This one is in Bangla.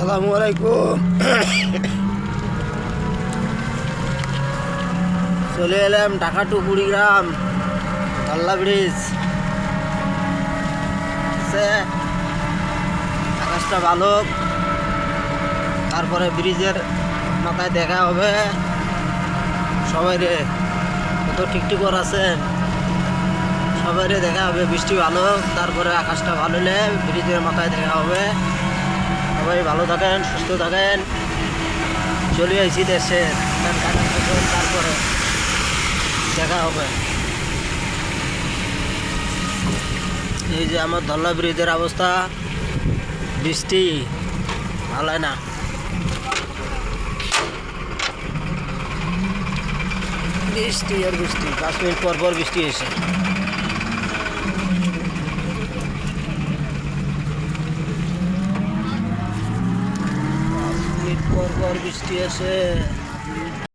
আসসালামু আলাইকুম। চলে এলাম ঢাকা টু কুড়িগ্রাম ধল্লা ব্রিজ। আকাশটা ভালো, তারপরে ব্রিজের মাথায় দেখা হবে সবাই রে। কত টিকটিকর আছেন, সবাই রে দেখা হবে। বৃষ্টি ভালো, তারপরে আকাশটা ভালো হলে ব্রিজের মাথায় দেখা হবে। সবাই ভালো থাকেন, সুস্থ থাকেন। চলে আইছি দেশে, তারপরে দেখা হবে। এই যে আমার ধল্লা ব্রিজের অবস্থা, বৃষ্টি ভালো না। বৃষ্টি আর বৃষ্টি, 5 মিনিট পর পর বৃষ্টি এসে। 5 মিনিট পর পর বৃষ্টি আসে।